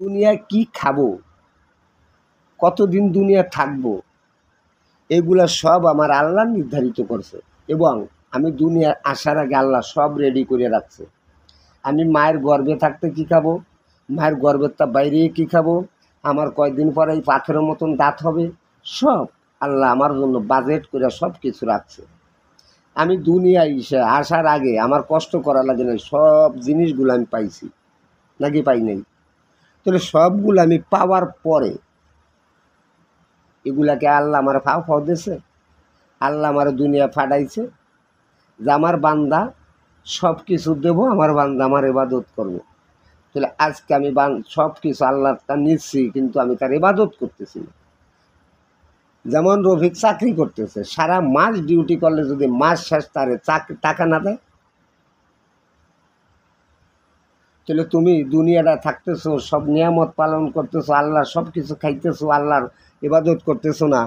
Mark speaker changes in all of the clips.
Speaker 1: দুনিয়ায় কি খাবো, কতদিন দুনিয়া থাকবো, এগুলা সব আমার আল্লাহ নির্ধারিত করছে। এবং আমি দুনিয়ায় আসার আগে আল্লাহ সব রেডি করে রাখছে। আমি মায়ের গর্ভে থাকতে কি খাবো, মায়ের গর্ভের তা বাইরে কি খাবো, আমার কয়দিন পরে এই পাথরের মতন দাঁত হবে, সব আল্লাহ আমার জন্য বাজেট করে সব কিছু রাখছে। আমি দুনিয়ায় আসার আগে আমার কষ্ট করা লাগে না, সব জিনিসগুলো আমি পাইছি নাকি পাই নাই। তাহলে সবগুলো আমি পাওয়ার পরে এগুলাকে আল্লাহ আমার ফাও ফাও দিয়েছে, আল্লাহ আমার দুনিয়া ফাটাইছে যে আমার বান্দা সব কিছু দেবো, আমার বান্দা আমার ইবাদত করবো। তাহলে আজকে আমি সব কিছু আল্লাহটা নিচ্ছি, কিন্তু আমি তার ইবাদত করতেছি না। যেমন রফিক চাকরি করতেছে, সারা মাস ডিউটি করলে যদি মাস শেষ তারে টাকা না দেয়, তাহলে তুমি দুনিয়াটা থাকতেছো, সব নিয়ামত পালন করতেছো, আল্লাহর সব কিছু খাইতেছো, আল্লাহর ইবাদত করতেছো না।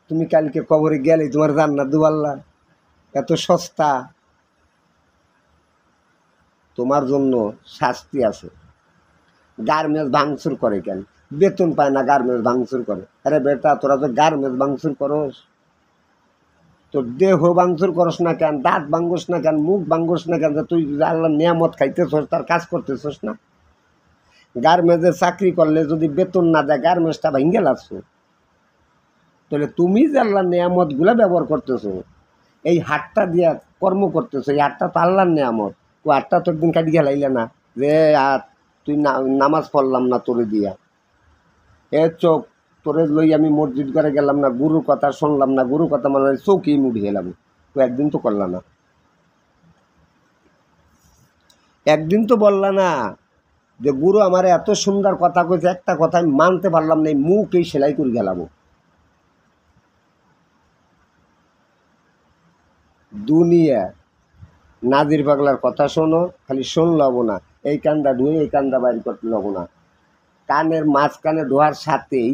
Speaker 1: তুমি কালকে কবরে গেলে তোমার জান্নাত দেব আল্লাহ? এত সস্তা? তোমার জন্য শাস্তি আছে। গার্মেন্টস ভাঙচুর করে কেন? বেতন পায় না, গার্মেন্টস ভাঙচুর করে। আরে বেটা, তোরা তো গার্মেন্টস ভাঙচুর করস, তোর দেহ ভাঙচুর করস না কেন? দাঁত ভাঙ্গস না কেন? মুখ ভাঙ্গস না কেন? তুই আল্লাহ নিয়ামত খাইতেছস, তার কাজ করতেছস না? গার্মেন্টসে চাকরি করলে যদি বেতন না দেয়, গার্মেন্টসটা ভাঙ্গে লাগছো। তাহলে তুমি যে আল্লাহ নিয়ামতগুলো ব্যবহার করতেছো, এই হাতটা দিয়া কর্ম করতেছো, এই হাতটা তো আল্লাহর নিয়ামত। ও হাতটা তো একদিন কাটি গেলাইলে না যে তুই নামাজ পড়লাম না তোরে দিয়া, এ চোখ তোরে লই আমি মসজিদ করে গেলাম না, গুরুর কথা শুনলাম না, গুরুর কথা মানে চৌকি মুড়ি গেলাম, তো একদিন তো করলাম না, একদিন তো বললা না যে গুরু আমার এত সুন্দর কথা কইছে, একটা কথা আমি মানতে পারলাম না, মুখ এই সেলাই করে গেলাম। দুনিয়া নাজির পাগলার কথা শোনো, খালি শুনলব না, এই কান্দা ঢুয়ে এই কান্দা বাইর করতে লব না। কানের মাঝখানে ঢোয়ার সাথেই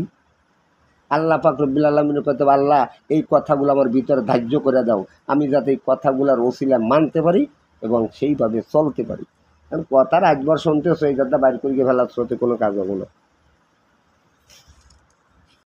Speaker 1: আল্লাহ পাক রব্বুল আলামিনের কথা, আল্লাহ এই কথাগুলো আমার ভিতরে ধার্য করে দাও, আমি যাতে এই কথাগুলোর ওসিলা মানতে পারি এবং সেইভাবে চলতে পারি। কারণ কথার একবার শুনতেছো, এই কথা বাইর করিয়ে ফেলার সাথে কোনো কাজ হবে না।